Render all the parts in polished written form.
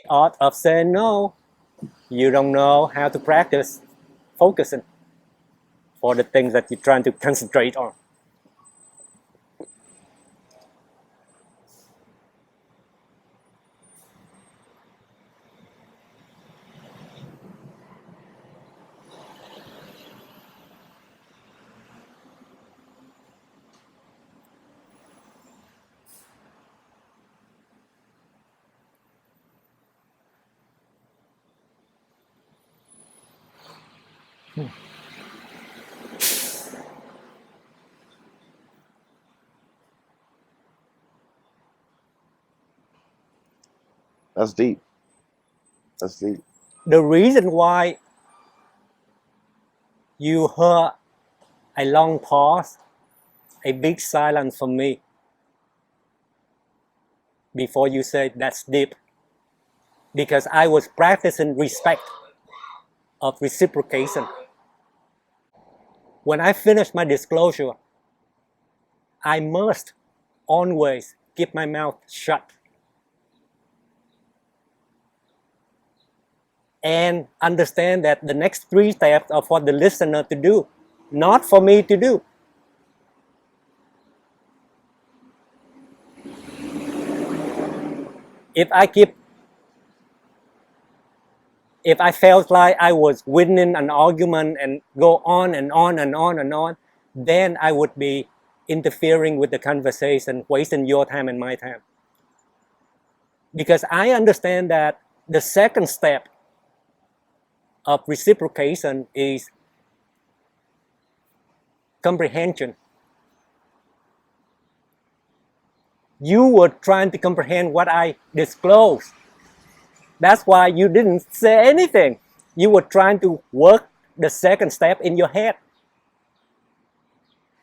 Art of saying no. You don't know how to practice focusing for the things that you're trying to concentrate on. That's deep. That's deep. The reason why you heard a long pause, a big silence from me before you said that's deep, because I was practicing respect of reciprocation. When I finish my disclosure, I must always keep my mouth shut and understand that the next 3 steps are for the listener to do, not for me to do. If I felt like I was winning an argument and go on and on and on and on, then I would be interfering with the conversation, wasting your time and my time. Because I understand that the second step of reciprocation is comprehension. You were trying to comprehend what I disclosed. That's why you didn't say anything. You were trying to work the second step in your head.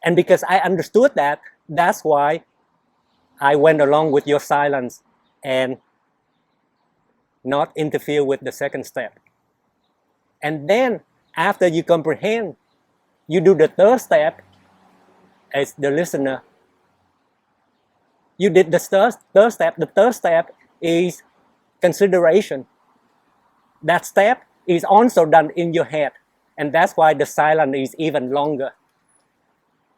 And because I understood that, that's why I went along with your silence and not interfere with the second step. And then after you comprehend, you do the third step as the listener. You did the third step. The third step is consideration. That step is also done in your head. And that's why the silence is even longer.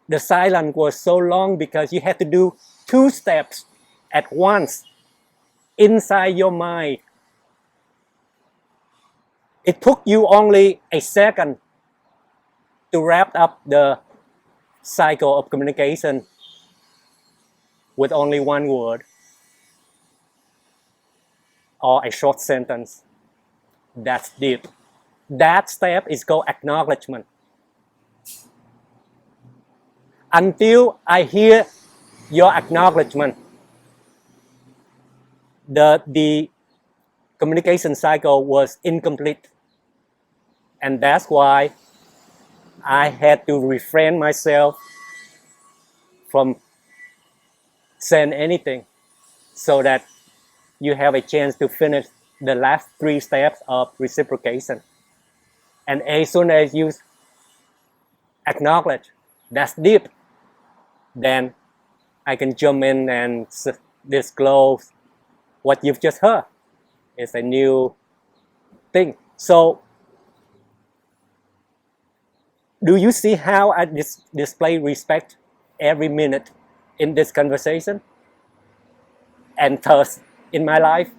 The silence was so long because you had to do 2 steps at once inside your mind. It took you only a second to wrap up the cycle of communication with only 1 word or a short sentence. That's deep. That step is called acknowledgement. Until I hear your acknowledgement, the communication cycle was incomplete. And that's why I had to refrain myself from saying anything so that you have a chance to finish the last 3 steps of reciprocation. And as soon as you acknowledge that's deep, then I can jump in and disclose what you've just heard. It's a new thing. So, do you see how I display respect every minute in this conversation and thus in my life?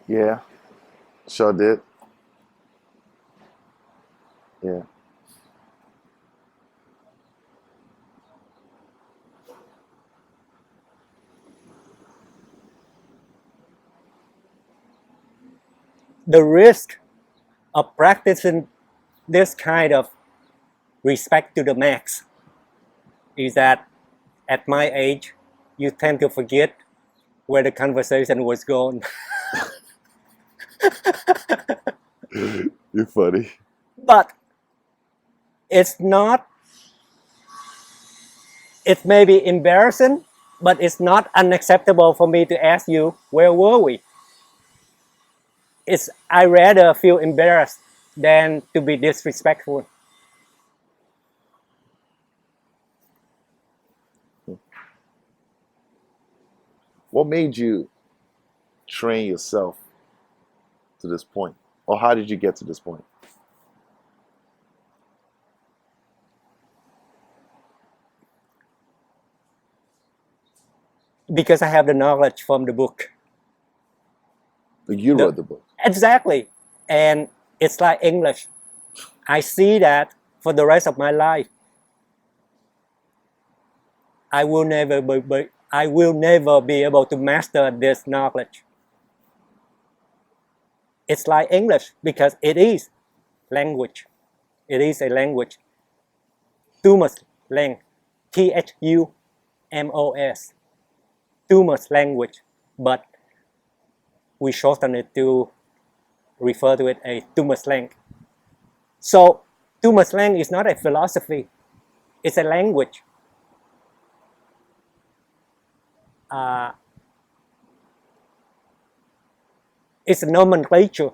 Yeah, sure did. Yeah. The risk of practicing this kind of respect to the max is that at my age, you tend to forget where the conversation was going. You're funny. But it's not, it may be embarrassing, but it's not unacceptable for me to ask you, where were we? I rather feel embarrassed than to be disrespectful. What made you train yourself to this point? Or how did you get to this point? Because I have the knowledge from the book. You wrote the book. Exactly. And it's like English. I see that for the rest of my life, I will never be able to master this knowledge. It's like English because it is language. It is a language. Thumoslang, Thumos, Thumos language, but we shorten it to refer to it as Thumoslang. So Thumoslang is not a philosophy, it's a language. It's a nomenclature.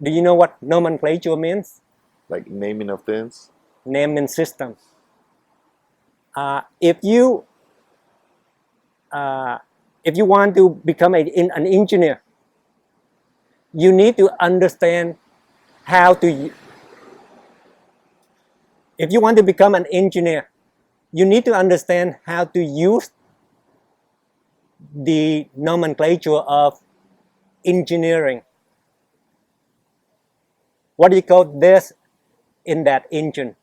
Do you know what nomenclature means? Like naming of things? Naming system. If you want to become an engineer, you need to understand how to. If you want to become an engineer, you need to understand how to use the nomenclature of engineering. What do you call this in that engine?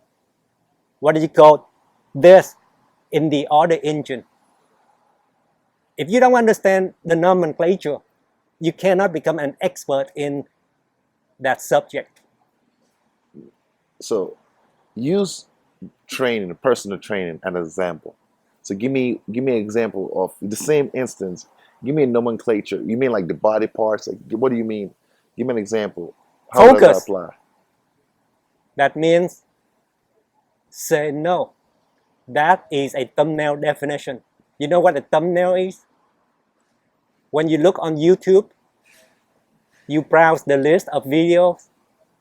What do you call this in the other engine? If you don't understand the nomenclature, you cannot become an expert in that subject. So use training, personal training, as an example. So give me an example of the same instance. Give me a nomenclature. You mean like the body parts? Like, what do you mean? Give me an example. How does that apply? That means say no. That is a thumbnail definition. You know what a thumbnail is? When you look on YouTube, you browse the list of videos.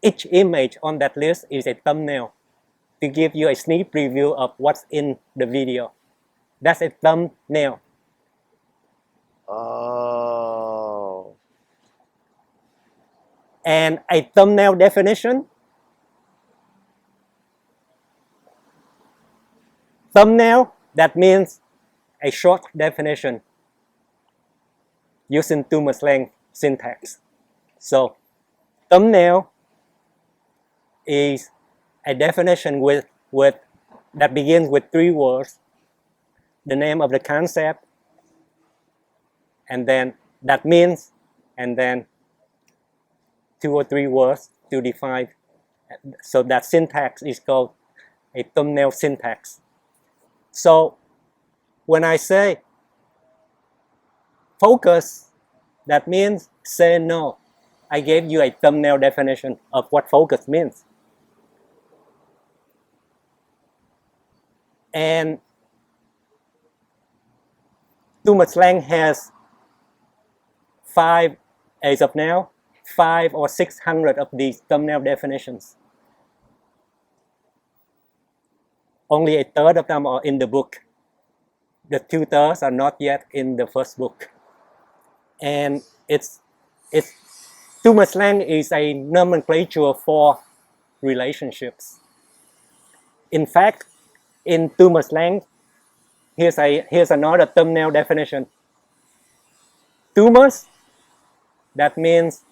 Each image on that list is a thumbnail to give you a sneak preview of what's in the video. That's a thumbnail. Oh. And a thumbnail definition. Thumbnail, that means a short definition using Thumoslang syntax. So thumbnail is a definition with that begins with 3 words, the name of the concept, and then that means, and then 2 or 3 words to define. So that syntax is called a thumbnail syntax. So when I say focus, that means say no. I gave you a thumbnail definition of what focus means. And Thumoslang has 5, as of now, 500 or 600 of these thumbnail definitions. Only a third of them are in the book. The 2/3 are not yet in the first book. And Thumoslang is a nomenclature for relationships. In fact, in Thumoslang, here's another thumbnail definition. Thumos, that means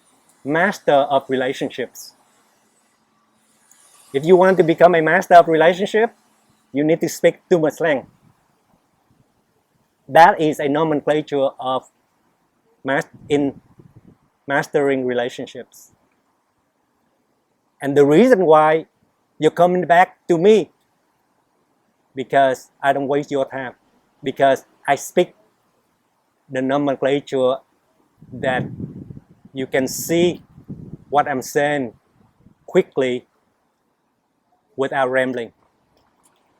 master of relationships. If you want to become a master of relationship, you need to speak Thumoslang. That is a nomenclature of mastering relationships. And the reason why you're coming back to me, because I don't waste your time, because I speak the nomenclature that you can see what I'm saying quickly without rambling.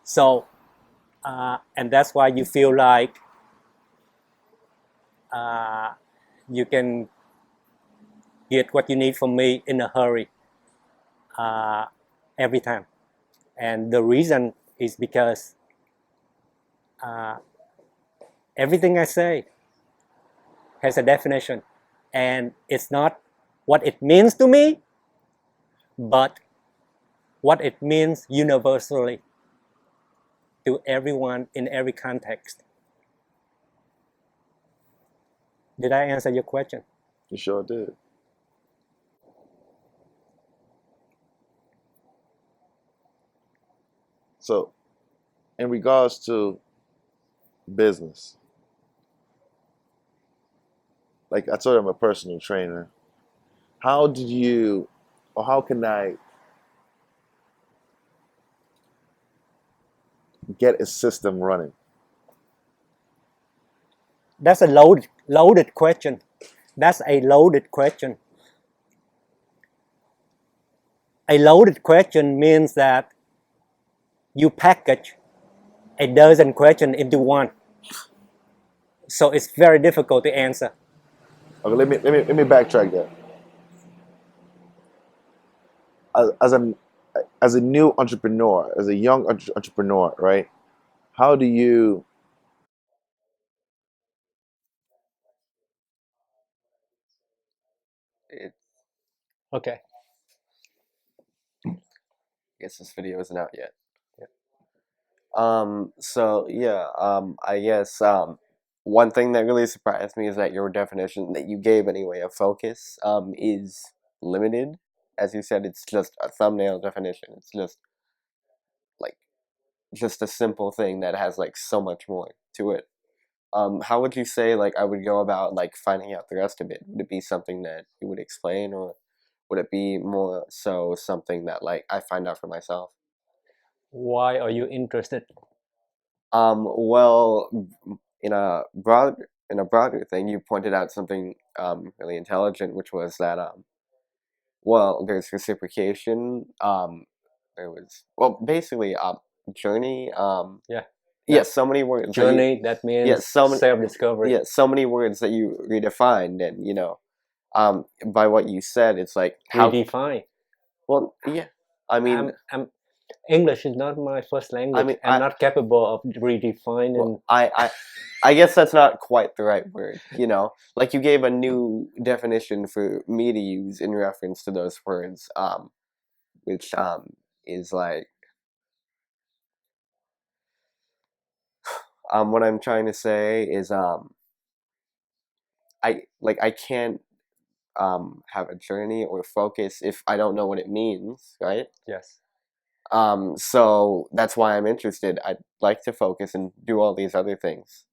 So and that's why you feel like you can get what you need from me in a hurry every time. And the reason is because everything I say has a definition, and it's not what it means to me, but what it means universally to everyone in every context. Did I answer your question? You sure did. So, in regards to business, like I told you, I'm a personal trainer. How did you, or how can I get a system running? That's a loaded question. That's a loaded question. A loaded question means that you package a dozen questions into one. So it's very difficult to answer. Okay, let me backtrack that. As a new entrepreneur, as a young entrepreneur, right? How do you It, Okay. I guess this video isn't out yet. Yeah. So yeah, I guess one thing that really surprised me is that your definition that you gave anyway of focus is limited. As you said, it's just a thumbnail definition. It's just like just a simple thing that has like so much more to it. How would you say like I would go about like finding out the rest of it? Would it be something that you would explain, or would it be more so something that like I find out for myself? Why are you interested? Well, in a broader thing, you pointed out something really intelligent, which was that well, there's reciprocation. There was basically journey. Yeah. Yes, so many words. Journey, that means self-discovery. So many words that you redefined, and by what you said, it's like how. Redefine. Well, yeah. I mean, English is not my first language. I'm not capable of redefining. well, I guess that's not quite the right word. Like you gave a new definition for me to use in reference to those words, which is like what I'm trying to say is I can't have a journey or focus if I don't know what it means, right? Yes. So that's why I'm interested. I'd like to focus and do all these other things.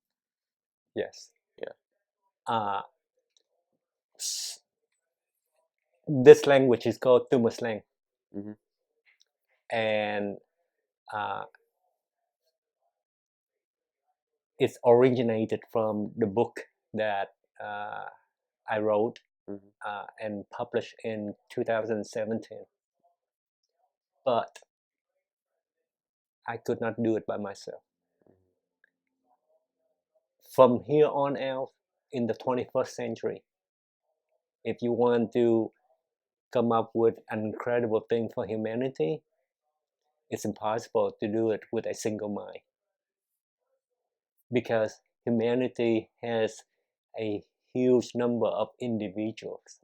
Yes. Yeah. This language is called Thumoslang. Mm-hmm. And it's originated from the book that I wrote and published in 2017. But I could not do it by myself. From here on out, in the 21st century, if you want to come up with an incredible thing for humanity, it's impossible to do it with a single mind. Because humanity has a huge number of individuals.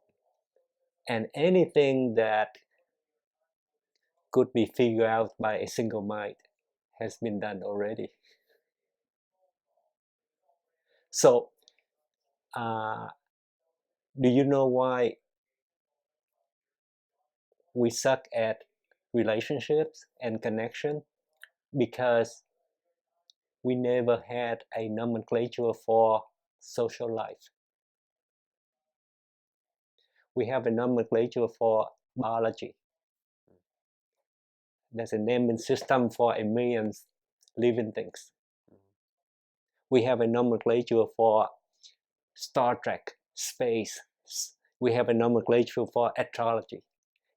And anything that could be figured out by a single mind has been done already. So, do you know why we suck at relationships and connection? Because we never had a nomenclature for social life. We have a nomenclature for biology. There's a naming system for a million living things. We have a nomenclature for Star Trek, space. We have a nomenclature for astrology.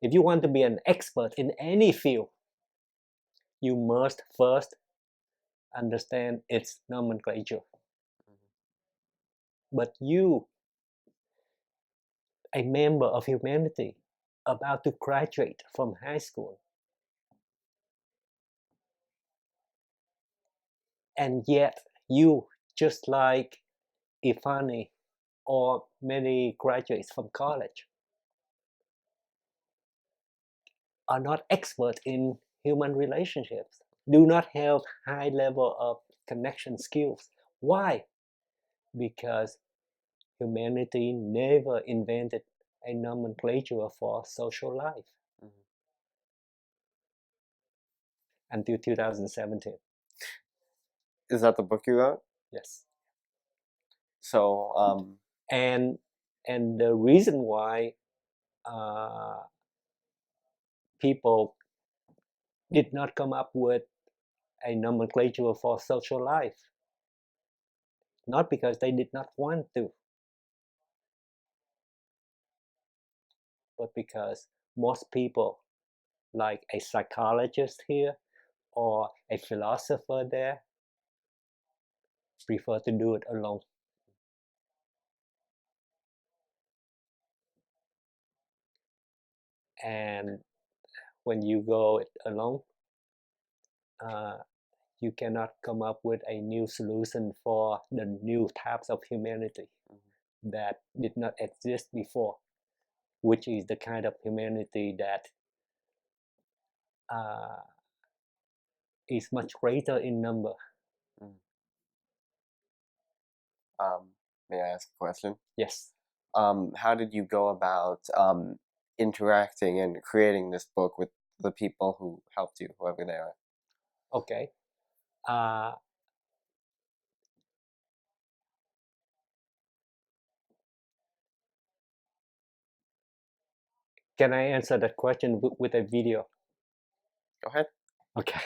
If you want to be an expert in any field, you must first understand its nomenclature. But you, a member of humanity, about to graduate from high school, and yet you, just like Ifani or many graduates from college, are not expert in human relationships, do not have high level of connection skills. Why? Because humanity never invented a nomenclature for social life until 2017. Is that the book you wrote? Yes. So, And the reason why people did not come up with a nomenclature for social life, not because they did not want to, but because most people, like a psychologist here or a philosopher there, prefer to do it alone. And when you go it alone, you cannot come up with a new solution for the new types of humanity that did not exist before, which is the kind of humanity that is much greater in number. May I ask a question? Yes. How did you go about interacting and creating this book with the people who helped you, whoever they are? Okay. Can I answer that question with a video? Go ahead. Okay.